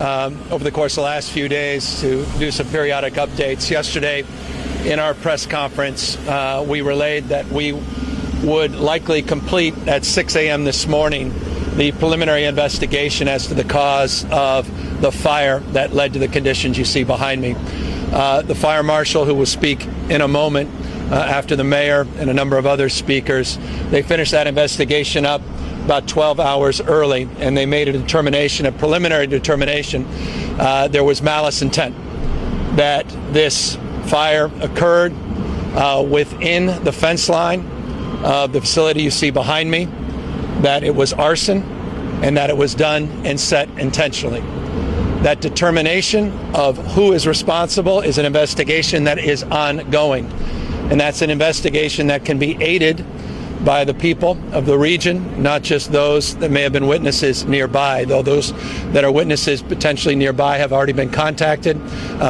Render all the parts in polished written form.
over the course of the last few days to do some periodic updates. Yesterday, in our press conference, we relayed that we would likely complete at 6 a.m. this morning the preliminary investigation as to the cause of the fire that led to the conditions you see behind me. The fire marshal, who will speak in a moment after the mayor and a number of other speakers, they finished that investigation up about 12 hours early, and they made a preliminary determination there was malice intent, that this fire occurred within the fence line of the facility you see behind me, that it was arson, and that it was done and set intentionally. That determination of who is responsible is an investigation that is ongoing, and that's an investigation that can be aided by the people of the region, not just those that may have been witnesses nearby, though those that are witnesses potentially nearby have already been contacted.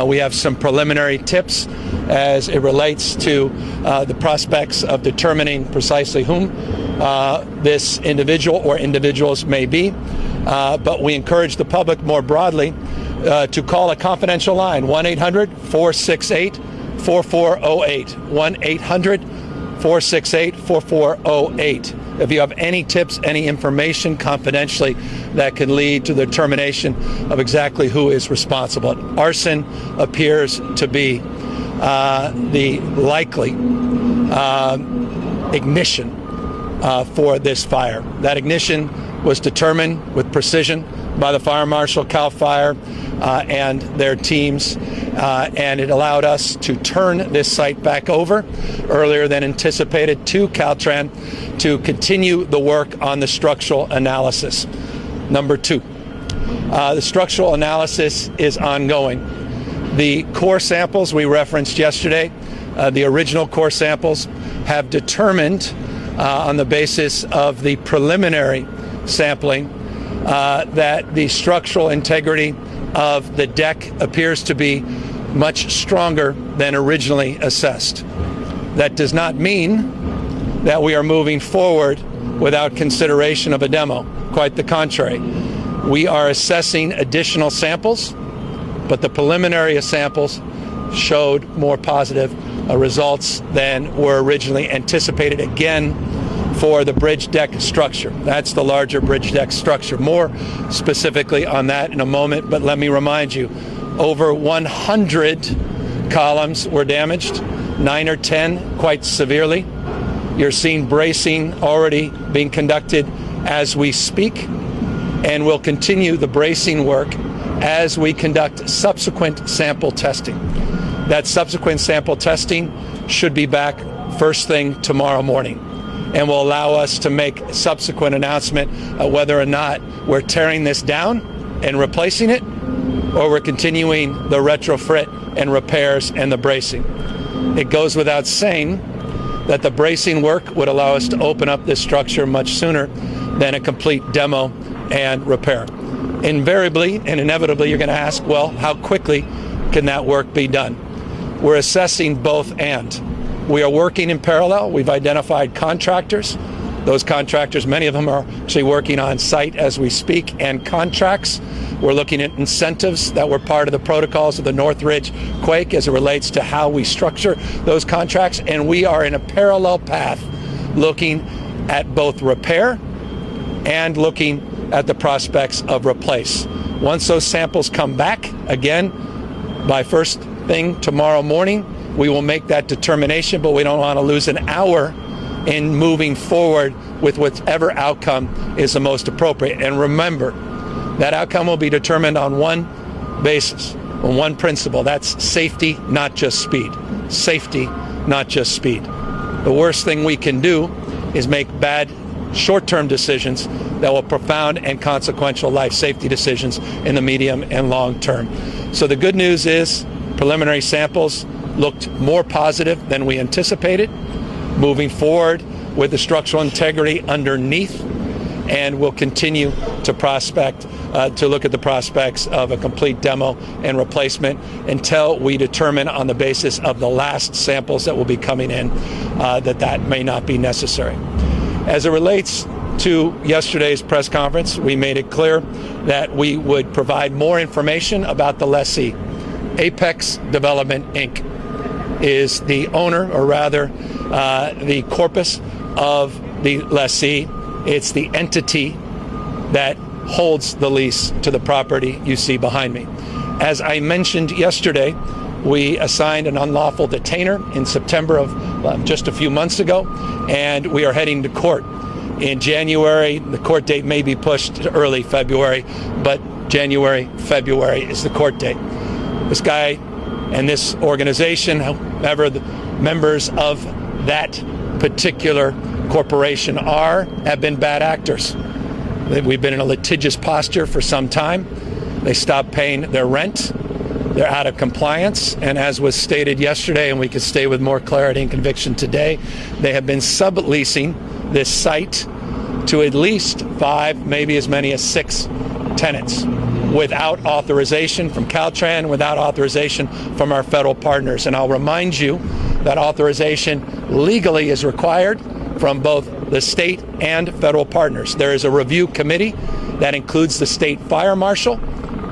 We have some preliminary tips as it relates to the prospects of determining precisely whom this individual or individuals may be. But we encourage the public more broadly to call a confidential line, 1-800-468-4408, 1-800-468-4408. If you have any tips, any information confidentially that can lead to the determination of exactly who is responsible. Arson appears to be the likely ignition for this fire. That ignition was determined with precision by the fire marshal, CAL FIRE, and their teams, and it allowed us to turn this site back over earlier than anticipated to Caltrans to continue the work on the structural analysis. Number two, the structural analysis is ongoing. The core samples we referenced yesterday, the original core samples, have determined on the basis of the preliminary sampling that the structural integrity of the deck appears to be much stronger than originally assessed. That does not mean that we are moving forward without consideration of a demo. Quite the contrary. We are assessing additional samples, but the preliminary samples showed more positive results than were originally anticipated, again, for the bridge deck structure. That's the larger bridge deck structure. More specifically on that in a moment, but let me remind you, over 100 columns were damaged, 9 or 10 quite severely. You're seeing bracing already being conducted as we speak, and we'll continue the bracing work as we conduct subsequent sample testing. That subsequent sample testing should be back first thing tomorrow morning, and will allow us to make a subsequent announcement of whether or not we're tearing this down and replacing it, or we're continuing the retrofit and repairs and the bracing. It goes without saying that the bracing work would allow us to open up this structure much sooner than a complete demo and repair. Invariably and inevitably, you're going to ask, well, how quickly can that work be done? We're assessing both and. We are working in parallel. We've identified contractors. Those contractors, many of them are actually working on site as we speak, and contracts. We're looking at incentives that were part of the protocols of the Northridge quake as it relates to how we structure those contracts. And we are in a parallel path looking at both repair and looking at the prospects of replace. Once those samples come back, again, by first thing tomorrow morning, we will make that determination, but we don't want to lose an hour in moving forward with whatever outcome is the most appropriate. And remember, that outcome will be determined on one basis, on one principle. That's safety, not just speed. Safety, not just speed. The worst thing we can do is make bad short-term decisions that will profound and consequential life safety decisions in the medium and long term. So the good news is preliminary samples looked more positive than we anticipated, moving forward with the structural integrity underneath, and we'll continue to look at the prospects of a complete demo and replacement until we determine on the basis of the last samples that will be coming in that may not be necessary. As it relates to yesterday's press conference, we made it clear that we would provide more information about the lessee. Apex Development, Inc. is the owner, or rather the corpus of the lessee. It's the entity that holds the lease to the property you see behind me. As I mentioned yesterday, we assigned an unlawful detainer in September of just a few months ago, and we are heading to court in January. The court date may be pushed to early February, but January, February is the court date. This guy and this organization, however the members of that particular corporation have been bad actors. We've been in a litigious posture for some time. They stopped paying their rent. They're out of compliance. And as was stated yesterday, and we could stay with more clarity and conviction today, they have been subleasing this site to at least 5, maybe as many as 6 tenants without authorization from Caltrans, without authorization from our federal partners. And I'll remind you that authorization legally is required from both the state and federal partners. There is a review committee that includes the state fire marshal.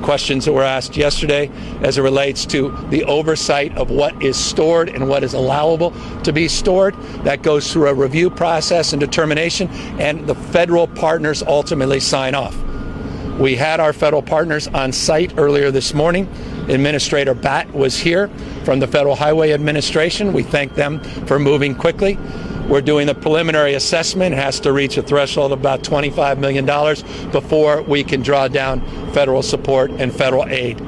Questions that were asked yesterday as it relates to the oversight of what is stored and what is allowable to be stored. That goes through a review process and determination, and the federal partners ultimately sign off. We had our federal partners on site earlier this morning. Administrator Batt was here from the Federal Highway Administration. We thank them for moving quickly. We're doing the preliminary assessment. It has to reach a threshold of about $25 million before we can draw down federal support and federal aid.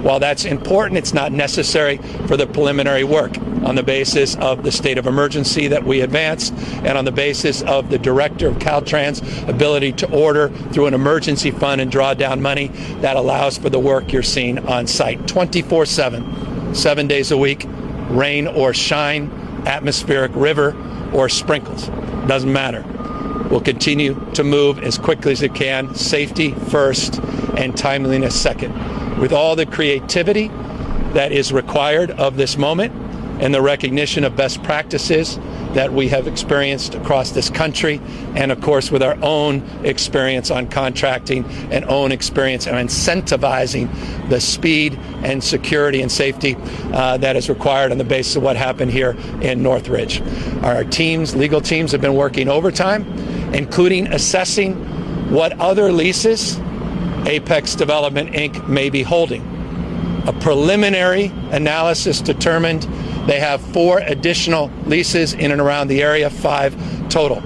While that's important, it's not necessary for the preliminary work. On the basis of the state of emergency that we advanced, and on the basis of the director of Caltrans' ability to order through an emergency fund and draw down money, that allows for the work you're seeing on site 24/7, 7 days a week, rain or shine, atmospheric river or sprinkles. Doesn't matter. We'll continue to move as quickly as it can, safety first and timeliness second, with all the creativity that is required of this moment and the recognition of best practices that we have experienced across this country, and of course with our own experience on contracting and own experience on incentivizing the speed and security and safety that is required on the basis of what happened here in Northridge. Our teams, legal teams, have been working overtime, including assessing what other leases Apex Development, Inc. may be holding. A preliminary analysis determined they have 4 additional leases in and around the area, 5 total.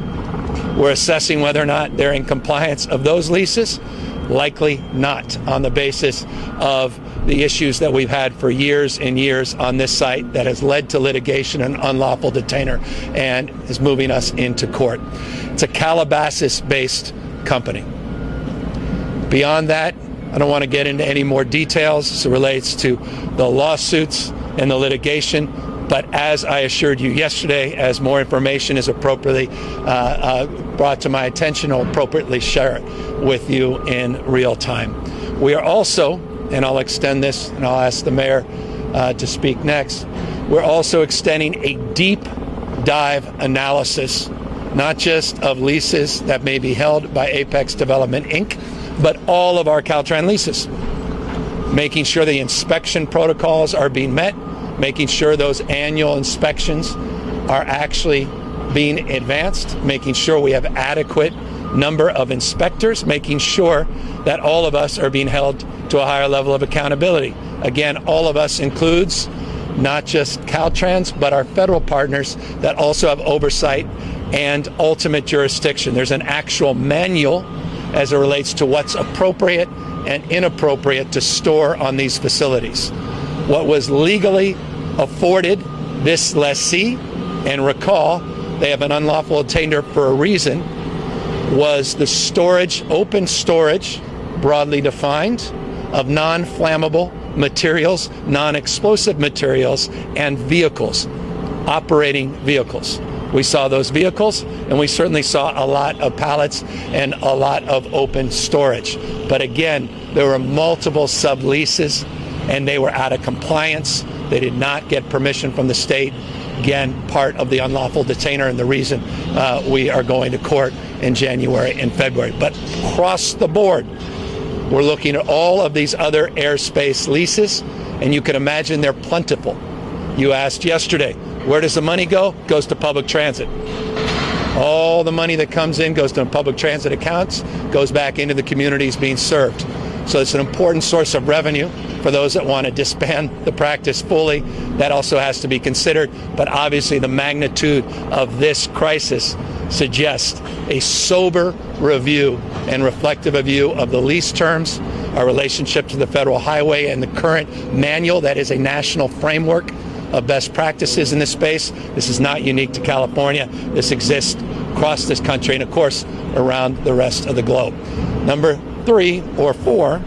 We're assessing whether or not they're in compliance of those leases. Likely not, on the basis of the issues that we've had for years and years on this site that has led to litigation and unlawful detainer and is moving us into court. It's a Calabasas-based company. Beyond that, I don't want to get into any more details as it relates to the lawsuits and the litigation, but as I assured you yesterday, as more information is appropriately brought to my attention, I'll appropriately share it with you in real time. We are also, and I'll extend this, and I'll ask the mayor to speak next, we're also extending a deep dive analysis, not just of leases that may be held by Apex Development, Inc., but all of our Caltrans leases, making sure the inspection protocols are being met, making sure those annual inspections are actually being advanced, making sure we have adequate number of inspectors, making sure that all of us are being held to a higher level of accountability. Again, all of us includes not just Caltrans, but our federal partners that also have oversight and ultimate jurisdiction. There's an actual manual as it relates to what's appropriate and inappropriate to store on these facilities. What was legally afforded this lessee, and recall, they have an unlawful detainer for a reason, was the storage, open storage, broadly defined, of non-flammable materials, non-explosive materials, and vehicles, operating vehicles. We saw those vehicles, and we certainly saw a lot of pallets and a lot of open storage. But again, there were multiple subleases, and they were out of compliance. They did not get permission from the state. Again, part of the unlawful detainer and the reason we are going to court in January and February. But across the board, we're looking at all of these other airspace leases, and you can imagine they're plentiful. You asked yesterday, where does the money go? It goes to public transit. All the money that comes in goes to public transit accounts, goes back into the communities being served. So it's an important source of revenue for those that want to disband the practice fully. That also has to be considered. But obviously the magnitude of this crisis suggests a sober review and reflective review of the lease terms, our relationship to the federal highway, and the current manual that is a national framework of best practices in this space. This is not unique to California. This exists across this country and, of course, around the rest of the globe. Number 3 or 4,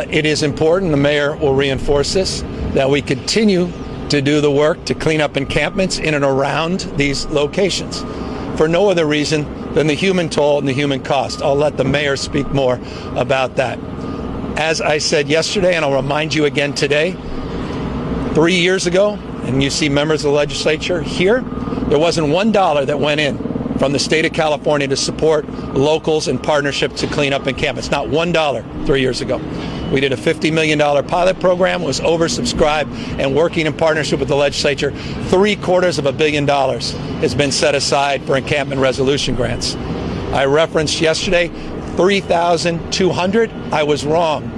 it is important, the mayor will reinforce this, that we continue to do the work to clean up encampments in and around these locations for no other reason than the human toll and the human cost. I'll let the mayor speak more about that. As I said yesterday, and I'll remind you again today, 3 years ago, and you see members of the legislature here, there wasn't $1 that went in from the state of California to support locals in partnership to clean up encampments. Not $1 3 years ago. We did a $50 million pilot program, was oversubscribed, and working in partnership with the legislature, $750 million has been set aside for encampment resolution grants. I referenced yesterday 3,200. I was wrong.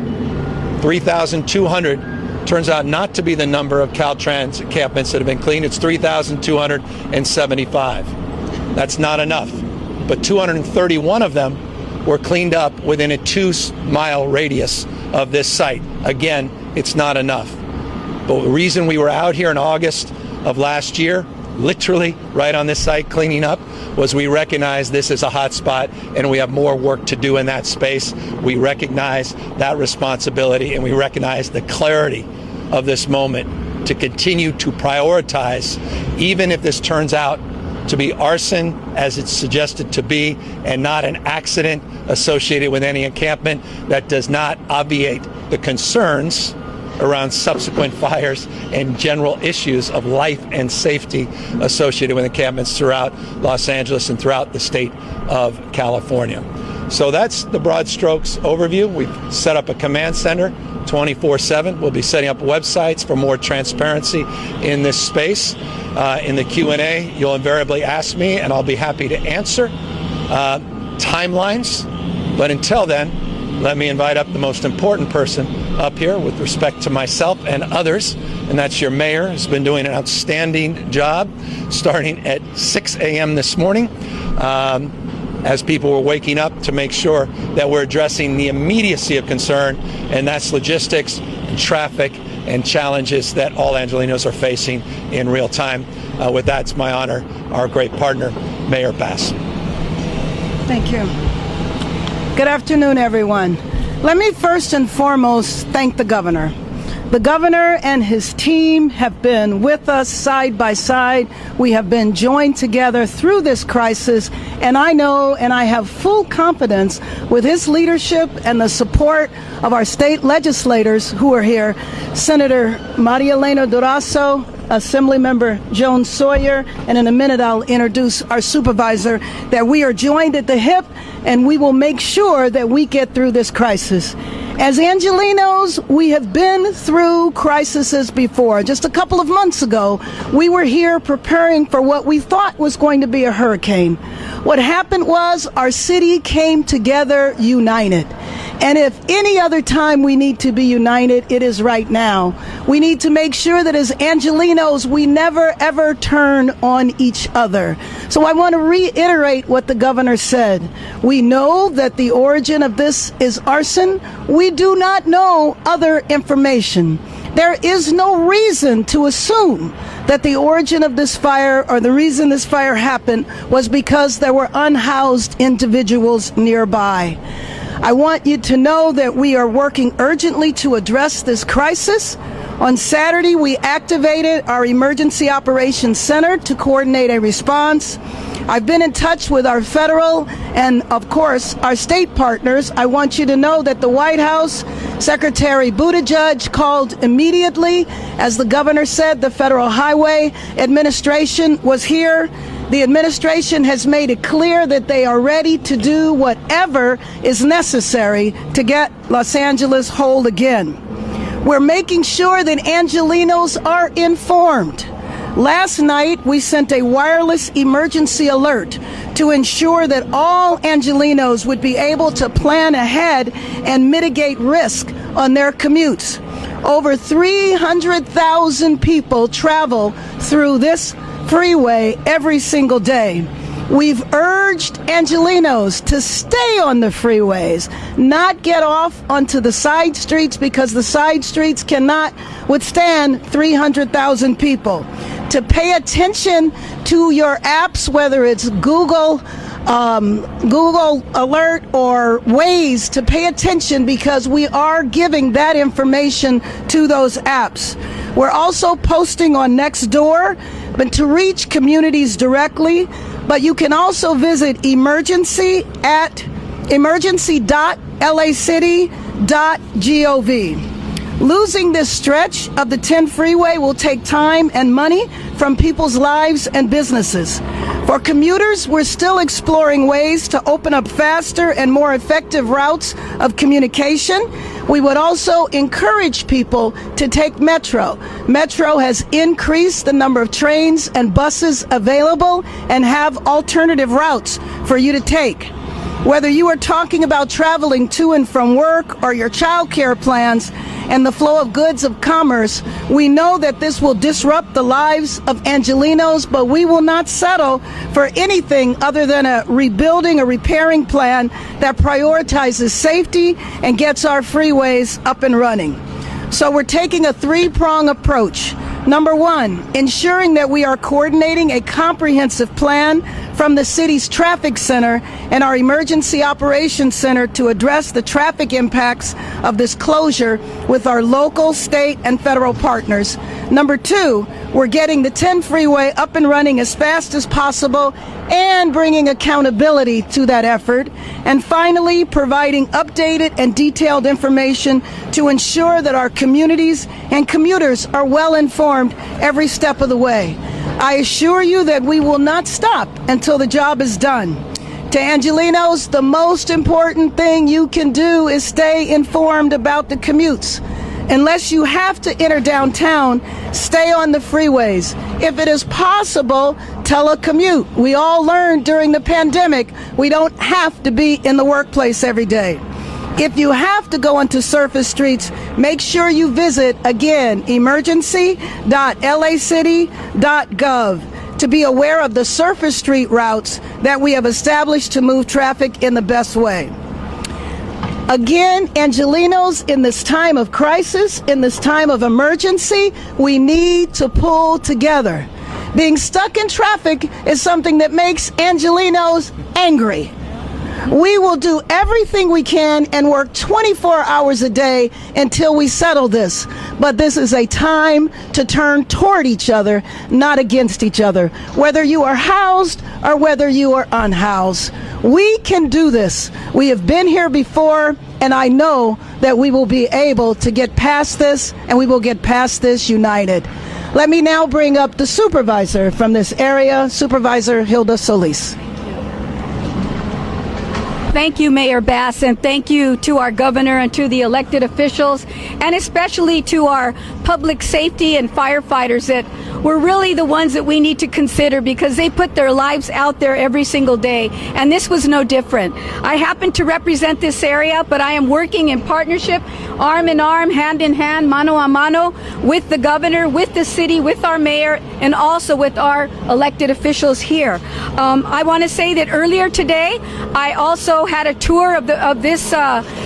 3,200 turns out not to be the number of Caltrans encampments that have been cleaned. It's 3,275. That's not enough. But 231 of them were cleaned up within a 2-mile radius of this site. Again, it's not enough. But the reason we were out here in August of last year, literally right on this site cleaning up, was we recognize this is a hot spot and we have more work to do in that space. We recognize that responsibility and we recognize the clarity of this moment to continue to prioritize, even if this turns out to be arson as it's suggested to be and not an accident associated with any encampment, that does not obviate the concerns around subsequent fires and general issues of life and safety associated with encampments throughout Los Angeles and throughout the state of California. So that's the broad strokes overview. We've set up a command center 24/7. We'll be setting up websites for more transparency in this space. In the Q&A, you'll invariably ask me, and I'll be happy to answer timelines. But until then, let me invite up the most important person up here with respect to myself and others, and that's your mayor, who's been doing an outstanding job starting at 6 a.m. this morning as people were waking up to make sure that we're addressing the immediacy of concern, and that's logistics and traffic and challenges that all Angelenos are facing in real time. With that, it's my honor, our great partner, Mayor Bass. Thank you. Good afternoon, everyone. Let me first and foremost thank the governor. The governor and his team have been with us side by side. We have been joined together through this crisis, and I know and I have full confidence with his leadership and the support of our state legislators who are here, Senator Maria Elena Durazo, Assemblymember Joan Sawyer, and in a minute I'll introduce our supervisor, that we are joined at the hip and we will make sure that we get through this crisis. As Angelenos, we have been through crises before. Just a couple of months ago, we were here preparing for what we thought was going to be a hurricane. What happened was our city came together united. And if any other time we need to be united, it is right now. We need to make sure that as Angelenos, we never, ever turn on each other. So I want to reiterate what the governor said. We know that the origin of this is arson. We do not know other information. There is no reason to assume that the origin of this fire or the reason this fire happened was because there were unhoused individuals nearby. I want you to know that we are working urgently to address this crisis. On Saturday, we activated our Emergency Operations Center to coordinate a response. I've been in touch with our federal and, of course, our state partners. I want you to know that the White House, Secretary Buttigieg called immediately. As the governor said, the Federal Highway Administration was here. The administration has made it clear that they are ready to do whatever is necessary to get Los Angeles whole again. We're making sure that Angelenos are informed. Last night, we sent a wireless emergency alert to ensure that all Angelenos would be able to plan ahead and mitigate risk on their commutes. Over 300,000 people travel through this freeway every single day. We've urged Angelenos to stay on the freeways, not get off onto the side streets because the side streets cannot withstand 300,000 people. To pay attention to your apps, whether it's Google Alert or Waze, to pay attention because we are giving that information to those apps. We're also posting on Nextdoor, but to reach communities directly. But you can also visit emergency.lacity.gov. Losing this stretch of the 10 freeway will take time and money from people's lives and businesses. For commuters, we're still exploring ways to open up faster and more effective routes of communication. We would also encourage people to take Metro. Metro has increased the number of trains and buses available and have alternative routes for you to take. Whether you are talking about traveling to and from work or your child care plans and the flow of goods of commerce, we know that this will disrupt the lives of Angelenos, but we will not settle for anything other than a rebuilding, a repairing plan that prioritizes safety and gets our freeways up and running. So we're taking a three-prong approach. Number one, ensuring that we are coordinating a comprehensive plan from the city's traffic center and our emergency operations center to address the traffic impacts of this closure with our local, state, and federal partners. Number two, we're getting the 10 freeway up and running as fast as possible and bringing accountability to that effort. And finally, providing updated and detailed information to ensure that our communities and commuters are well informed every step of the way. I assure you that we will not stop until the job is done. To Angelenos, the most important thing you can do is stay informed about the commutes. Unless you have to enter downtown, stay on the freeways. If it is possible, telecommute. We all learned during the pandemic we don't have to be in the workplace every day. If you have to go onto surface streets, make sure you visit, again, emergency.lacity.gov to be aware of the surface street routes that we have established to move traffic in the best way. Again, Angelenos, in this time of crisis, in this time of emergency, we need to pull together. Being stuck in traffic is something that makes Angelenos angry. We will do everything we can and work 24 hours a day until we settle this. But this is a time to turn toward each other, not against each other. Whether you are housed or whether you are unhoused, we can do this. We have been here before, and I know that we will be able to get past this, and we will get past this united. Let me now bring up the supervisor from this area, Supervisor Hilda Solis. Thank you, Mayor Bass, and thank you to our governor and to the elected officials, and especially to our public safety and firefighters that were really the ones that we need to consider because they put their lives out there every single day, and this was no different. I happen to represent this area, but I am working in partnership, arm in arm, hand in hand, mano a mano, with the governor, with the city, with our mayor, and also with our elected officials here. I want to say that earlier today, I also had a tour of this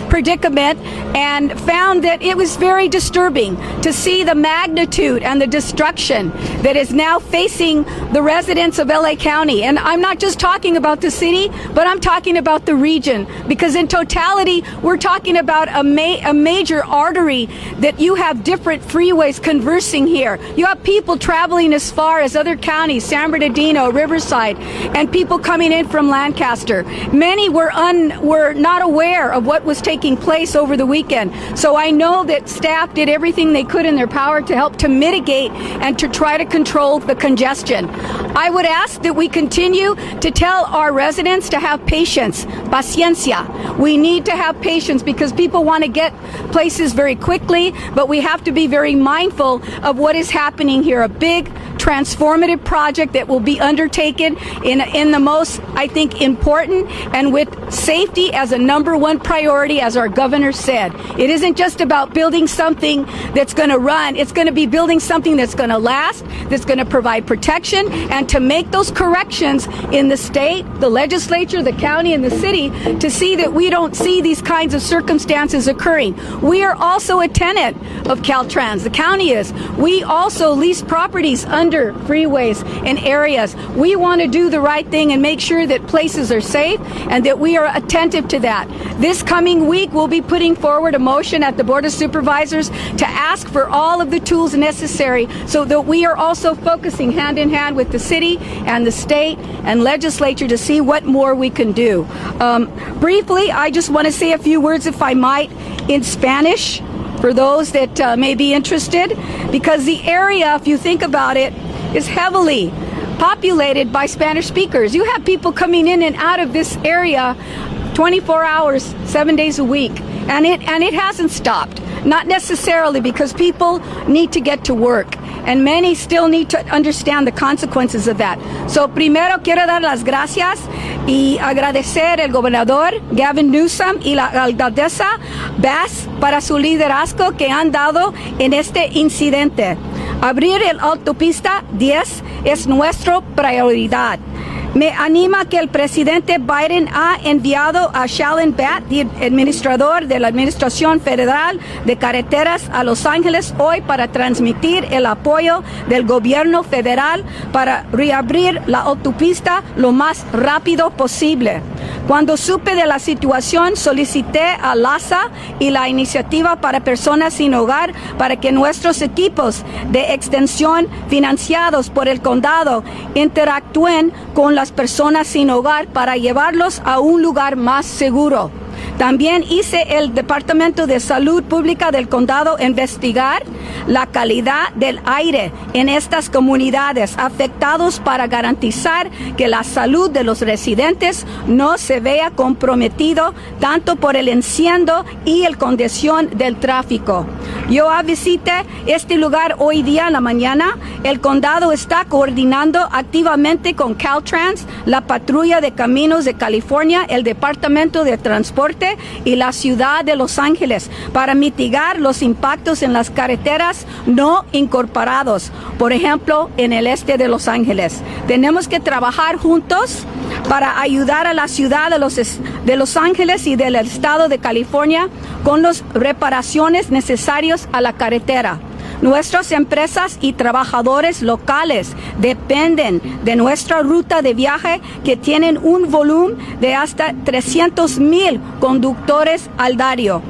predicament and found that it was very disturbing to see the magnitude and the destruction that is now facing the residents of LA County. And I'm not just talking about the city, but I'm talking about the region, because in totality, we're talking about a major artery that you have different freeways conversing here. You have people traveling as as far as other counties, San Bernardino, Riverside, and people coming in from Lancaster. Many were not aware of what was taking place over the weekend. So I know that staff did everything they could in their power to help to mitigate and to try to control the congestion. I would ask that we continue to tell our residents to have patience, paciencia. We need to have patience because people want to get places very quickly, but we have to be very mindful of what is happening here. A big transformative project that will be undertaken in the most, I think, important and with safety as a number one priority, as our governor said. It isn't just about building something that's going to run. It's going to be building something that's going to last, that's going to provide protection, and to make those corrections in the state, the legislature, the county, and the city to see that we don't see these kinds of circumstances occurring. We are also a tenant of Caltrans. The county is. We also lease properties under freeways and areas. We want to do the right thing and make sure that places are safe and that we are attentive to that. This coming week, we'll be putting forward a motion at the Board of Supervisors to ask for all of the tools necessary so that we are also focusing hand in hand with the city and the state and legislature to see what more we can do. Briefly, I just want to say a few words, if I might, in Spanish for those that may be interested, because the area, if you think about it, is heavily populated by Spanish speakers. You have people coming in and out of this area 24 hours, 7 days a week, and it hasn't stopped. Not necessarily, because people need to get to work, and many still need to understand the consequences of that. So primero quiero dar las gracias y agradecer al gobernador Gavin Newsom y la alcaldesa Bass para su liderazgo que han dado en este incidente. Abrir el autopista 10 es nuestra prioridad. Me anima que el presidente Biden ha enviado a Shalon Batt, administrador de la Administración Federal de Carreteras, a Los Ángeles hoy para transmitir el apoyo del gobierno federal para reabrir la autopista lo más rápido posible. Cuando supe de la situación, solicité a LASA y la Iniciativa para Personas Sin Hogar para que nuestros equipos de extensión financiados por el condado interactúen con las personas sin hogar para llevarlos a un lugar más seguro. También hice el Departamento de Salud Pública del condado investigar la calidad del aire en estas comunidades afectadas para garantizar que la salud de los residentes no se vea comprometido tanto por el incendio y la condición del tráfico. Yo visité este lugar hoy día en la mañana. El condado está coordinando activamente con Caltrans, la Patrulla de Caminos de California, el Departamento de Transporte y la ciudad de Los Ángeles para mitigar los impactos en las carreteras no incorporados, por ejemplo, en el este de Los Ángeles. Tenemos que trabajar juntos para ayudar a la ciudad de Los Ángeles y del estado de California con las reparaciones necesarias a la carretera. Nuestras empresas y trabajadores locales dependen de nuestra ruta de viaje que tienen un volumen de hasta 300,000 conductores al diario.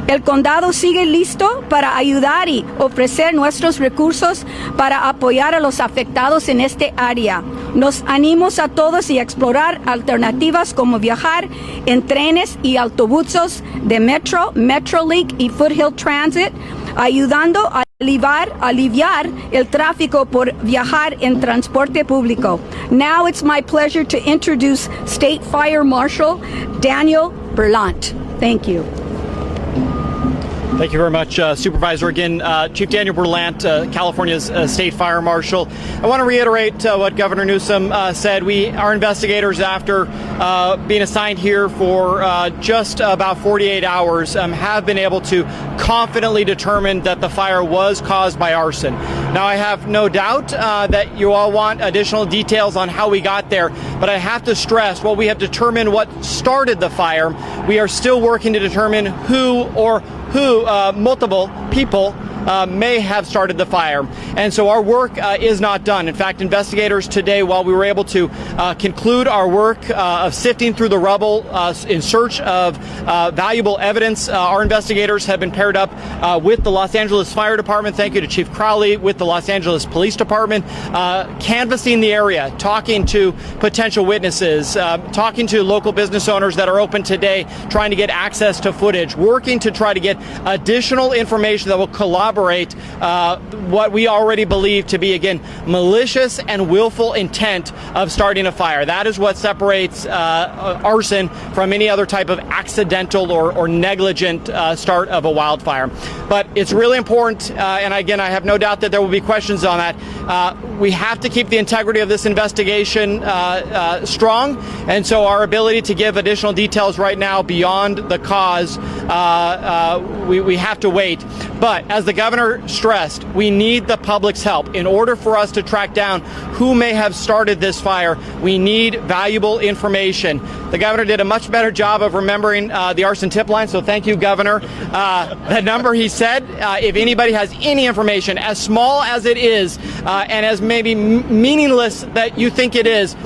El condado sigue listo para ayudar y ofrecer nuestros recursos para apoyar a los afectados en este área. Nos animamos a todos y a explorar alternativas como viajar en trenes y autobuses de Metro, Metrolink y Foothill Transit, ayudando a aliviar el tráfico por viajar en transporte público. Now it's my pleasure to introduce State Fire Marshal Daniel Berlant. Thank you. Thank you very much, Supervisor. Again, Chief Daniel Berlant, California's State Fire Marshal. I want to reiterate what Governor Newsom said. Our investigators, after being assigned here for just about 48 hours, have been able to confidently determine that the fire was caused by arson. Now, I have no doubt that you all want additional details on how we got there, but I have to stress, while we have determined what started the fire, we are still working to determine who multiple people may have started the fire. And so our work is not done. In fact, investigators today, while we were able to conclude our work of sifting through the rubble in search of valuable evidence, our investigators have been paired up with the Los Angeles Fire Department. Thank you to Chief Crowley, with the Los Angeles Police Department, canvassing the area, talking to potential witnesses, talking to local business owners that are open today, trying to get access to footage, working to try to get additional information that will corroborate what we already believe to be, again, malicious and willful intent of starting a fire. That is what separates arson from any other type of accidental or negligent start of a wildfire. But it's really important, and again, I have no doubt that there will be questions on that. We have to keep the integrity of this investigation strong, and so our ability to give additional details right now beyond the cause, we have to wait. But as the governor stressed, we need the public's help. In order for us to track down who may have started this fire, we need valuable information. The governor did a much better job of remembering the arson tip line, so thank you, Governor. The number he said, if anybody has any information, as small as it is and as maybe meaningless that you think it is,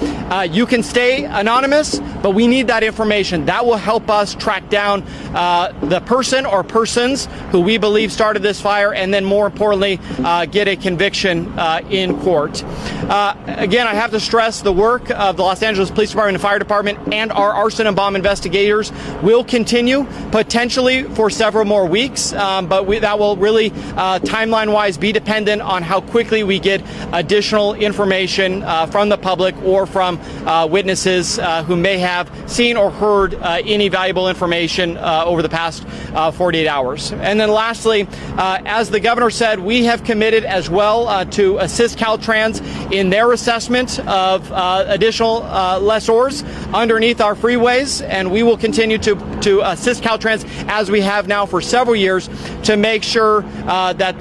you can stay anonymous, but we need that information. That will help us track down the person or persons who we believe started this fire, and then more importantly, get a conviction in court. Again, I have to stress the work of the Los Angeles Police Department and Fire Department and our arson and bomb investigators will continue, potentially for several more weeks, but that will really, timeline-wise, be dependent on how quickly we get additional information from the public or from witnesses who may have seen or heard any valuable information over the past 48 hours. And then lastly, as the governor said, we have committed as well to assist Caltrans in their assessment of additional lessors underneath our freeways, and we will continue to assist Caltrans as we have now for several years to make sure that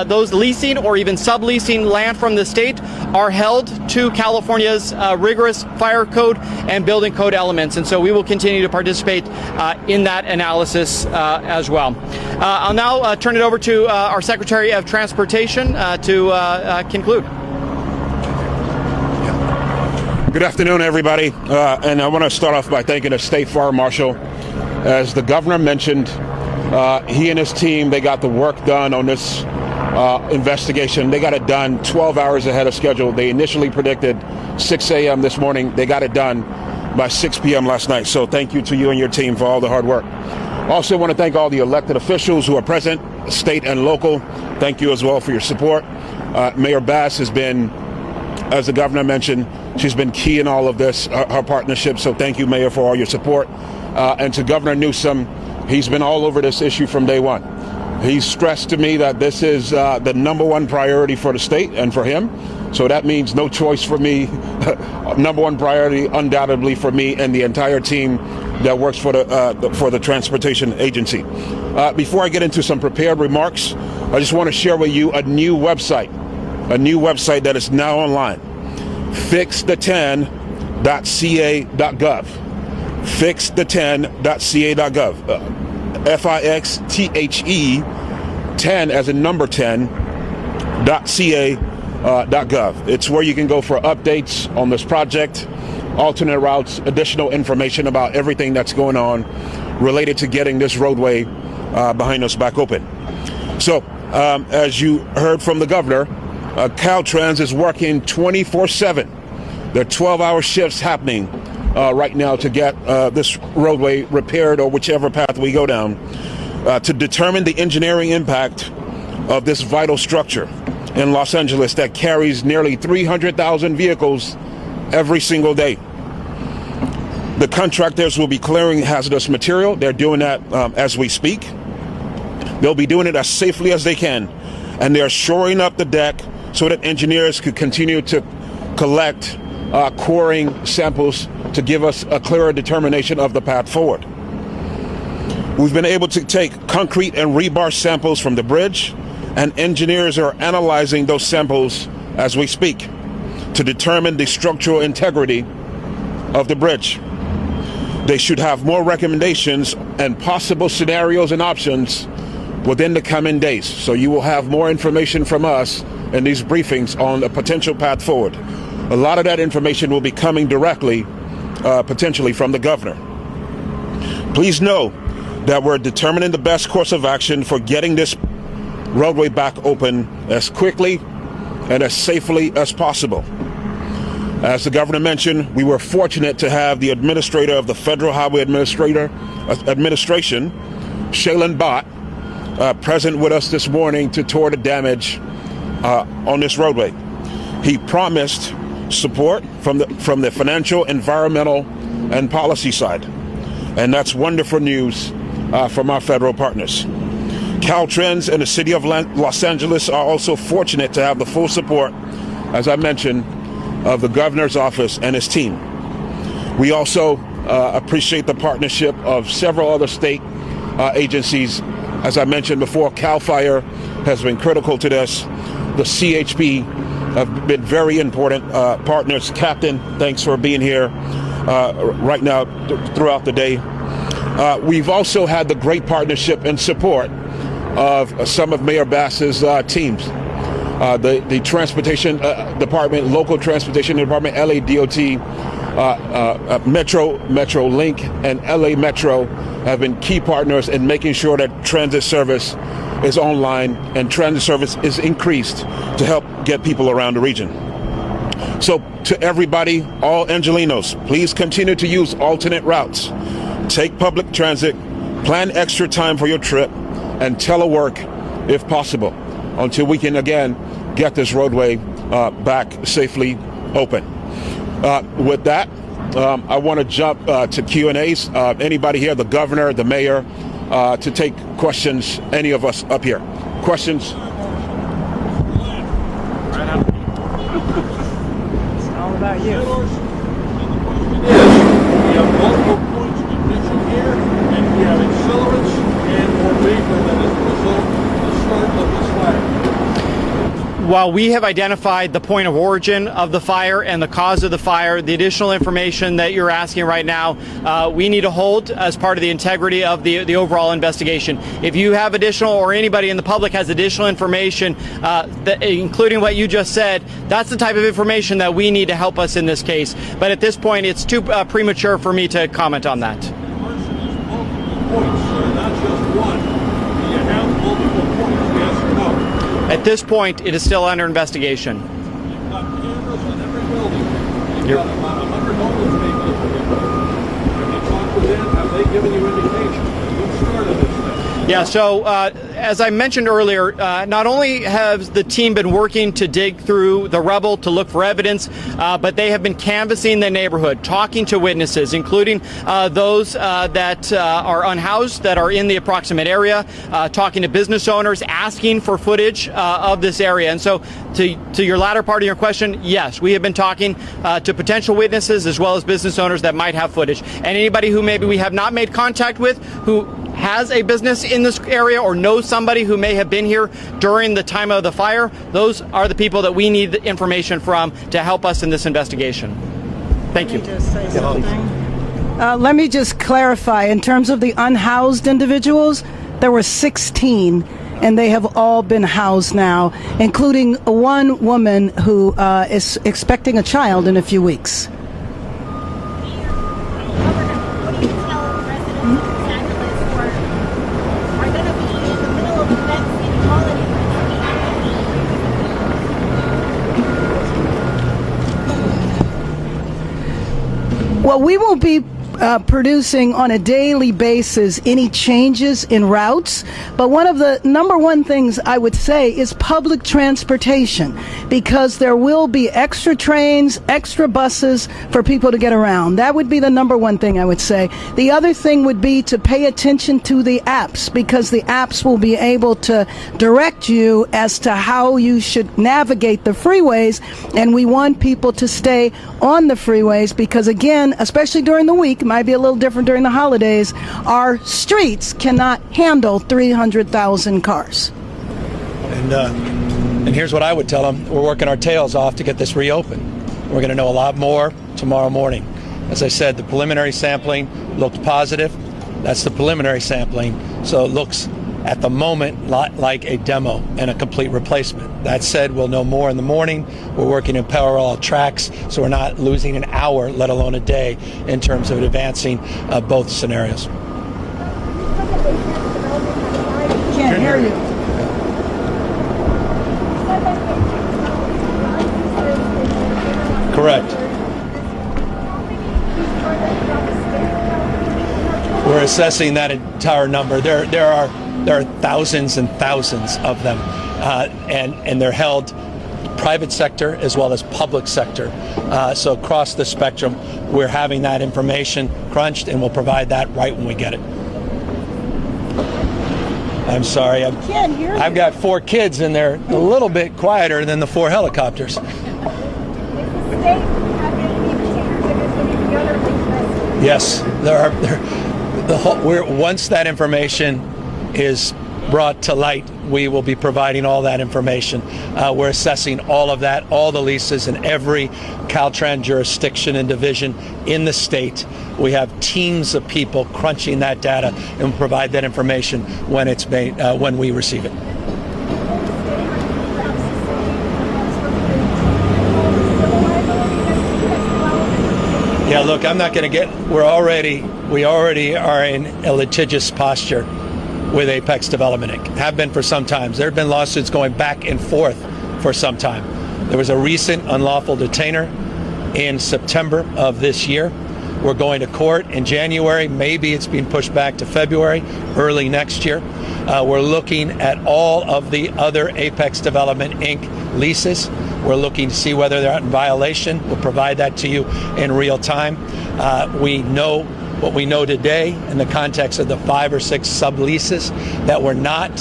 those leasing or even subleasing land from the state are held to California's rigorous fire code and building code elements. And so we will continue to participate in that analysis as well. I'll now turn it over to our Secretary of Transportation to conclude. Good afternoon, everybody. And I want to start off by thanking the State Fire Marshal. As the governor mentioned, he and his team, they got the work done on this investigation. They got it done 12 hours ahead of schedule. They initially predicted 6 a.m. this morning. They got it done by 6 p.m. last night. So thank you to you and your team for all the hard work. Also want to thank all the elected officials who are present, state and local. Thank you as well for your support. Mayor Bass has been, as the governor mentioned, she's been key in all of this, her partnership. So thank you, Mayor, for all your support. And to Governor Newsom, he's been all over this issue from day one. He's stressed to me that this is the number one priority for the state and for him. So that means no choice for me. Number one priority, undoubtedly, for me and the entire team that works for the transportation agency. Before I get into some prepared remarks, I just want to share with you a new website that is now online. Fixthe10.ca.gov. Fixthe10.ca.gov. FIXTHE 10 as in number 10.ca.gov. It's where you can go for updates on this project, alternate routes, additional information about everything that's going on related to getting this roadway behind us back open. So, as you heard from the governor, Caltrans is working 24/7. There are 12-hour shifts happening right now to get this roadway repaired, or whichever path we go down, to determine the engineering impact of this vital structure in Los Angeles that carries nearly 300,000 vehicles every single day. The contractors will be clearing hazardous material. They're doing that as we speak. They'll be doing it as safely as they can, and they're shoring up the deck so that engineers could continue to collect coring samples to give us a clearer determination of the path forward. We've been able to take concrete and rebar samples from the bridge, and engineers are analyzing those samples as we speak to determine the structural integrity of the bridge. They should have more recommendations and possible scenarios and options within the coming days. So you will have more information from us in these briefings on a potential path forward. A lot of that information will be coming directly, potentially from the governor. Please know that we're determining the best course of action for getting this roadway back open as quickly and as safely as possible. As the governor mentioned, we were fortunate to have the administrator of the Federal Highway Administration, Shailen Bhatt, present with us this morning to tour the damage on this roadway. He promised support from the financial, environmental, and policy side. And that's wonderful news from our federal partners. Caltrans and the city of Los Angeles are also fortunate to have the full support, as I mentioned, of the governor's office and his team. We also appreciate the partnership of several other state agencies. As I mentioned before, CAL FIRE has been critical to this. The CHP have been very important partners. Captain, thanks for being here right now throughout the day. We've also had the great partnership and support of some of Mayor Bass's teams. The Transportation Department, local Transportation Department, LADOT, Metro Link, and LA Metro have been key partners in making sure that transit service is online and transit service is increased to help get people around the region. So to everybody, all Angelenos, please continue to use alternate routes. Take public transit, plan extra time for your trip, and telework if possible until we can again get this roadway back safely open. With that, I want to jump to Q&As. Anybody here, the governor, the mayor, to take questions, any of us up here. Questions? It's all about you. We have multiple points of ignition here, and we have accelerants and or vapor that is the result of the start of this fire. While we have identified the point of origin of the fire and the cause of the fire, the additional information that you're asking right now, we need to hold as part of the integrity of the overall investigation. If you have additional, or anybody in the public has additional information, including what you just said, that's the type of information that we need to help us in this case. But at this point, it's too premature for me to comment on that. Arson is multiple points, sir, not just one. Do you have multiple points, yes or no? At this point, it is still under investigation. You've got cameras on every building. You've got about 100 homeless people in the building. Have you talked with them? Have they given you indications? Who started this thing? Yeah, so as I mentioned earlier, not only has the team been working to dig through the rubble to look for evidence, but they have been canvassing the neighborhood, talking to witnesses, including those that are unhoused, that are in the approximate area, talking to business owners, asking for footage of this area. And so to your latter part of your question, yes, we have been talking to potential witnesses as well as business owners that might have footage. And anybody who maybe we have not made contact with, who has a business in this area or knows somebody who may have been here during the time of the fire, those are the people that we need the information from to help us in this investigation. Thank you. Let me just say something. Let me just clarify. In terms of the unhoused individuals, there were 16, and they have all been housed now, including one woman who is expecting a child in a few weeks. Well, we won't be producing on a daily basis any changes in routes, but one of the number one things I would say is public transportation, because there will be extra trains, extra buses for people to get around. That would be the number one thing I would say. The other thing would be to pay attention to the apps, because the apps will be able to direct you as to how you should navigate the freeways, and we want people to stay on the freeways because, again, especially during the week, might be a little different during the holidays, our streets cannot handle 300,000 cars. And here's what I would tell them. We're working our tails off to get this reopened. We're going to know a lot more tomorrow morning. As I said, the preliminary sampling looked positive. That's the preliminary sampling. So it looks at the moment like a demo and a complete replacement. That said, we'll know more in the morning. We're working in parallel tracks, so we're not losing an hour, let alone a day, in terms of advancing both scenarios. Can't hear you. Correct. We're assessing that entire number. There are thousands and thousands of them, and they're held private sector as well as public sector. So across the spectrum, we're having that information crunched, and we'll provide that right when we get it. I'm sorry. Can't hear you. I've got 4 kids, and they're a little bit quieter than the 4 helicopters. Yes, there are. Once that information is brought to light, we will be providing all that information. We're assessing all of that, all the leases in every Caltrans jurisdiction and division in the state. We have teams of people crunching that data and we'll provide that information when it's made, when we receive it. Yeah, look, I'm not going to get. We already are in a litigious posture with Apex Development Inc. Have been for some time. There have been lawsuits going back and forth for some time. There was a recent unlawful detainer in September of this year. We're going to court in January. Maybe it's being pushed back to February, early next year. We're looking at all of the other Apex Development Inc. leases. We're looking to see whether they're in violation. We'll provide that to you in real time. We know what we know today in the context of the 5 or 6 subleases that were not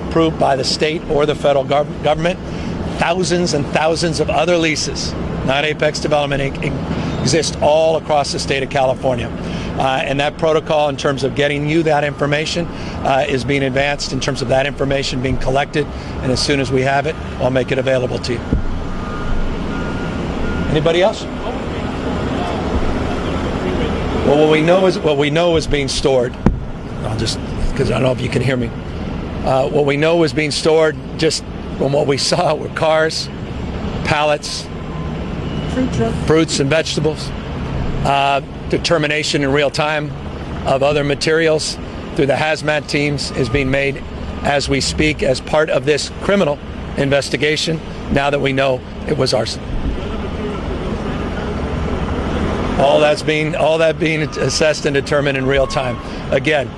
approved by the state or the federal government. Thousands and thousands of other leases, not Apex Development Inc., exist all across the state of California. And that protocol in terms of getting you that information is being advanced in terms of that information being collected. And as soon as we have it, I'll make it available to you. Anybody else? Well, what we know is being stored. I'll just, because I don't know if you can hear me. What we know is being stored just from what we saw were cars, pallets, fruits and vegetables, determination in real time of other materials through the hazmat teams is being made as we speak as part of this criminal investigation now that we know it was arson. All that being assessed and determined in real time. Again,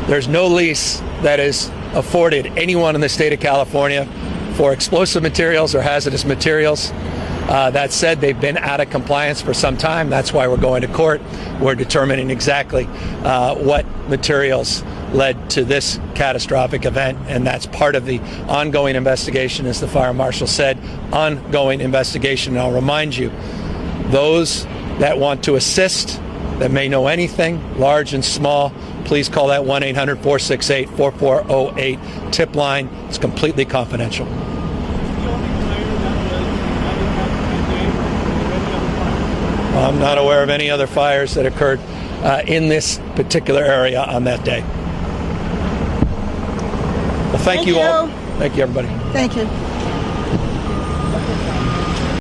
there's no lease that is afforded anyone in the state of California for explosive materials or hazardous materials. That said, they've been out of compliance for some time. That's why we're going to court. We're determining exactly what materials led to this catastrophic event, and that's part of the ongoing investigation, as the fire marshal said, ongoing investigation. And I'll remind you, those that want to assist, that may know anything, large and small, please call that 1-800-468-4408 tip line. It's completely confidential. I'm not aware of any other fires that occurred in this particular area on that day. Well, thank you all. Thank you, everybody. Thank you.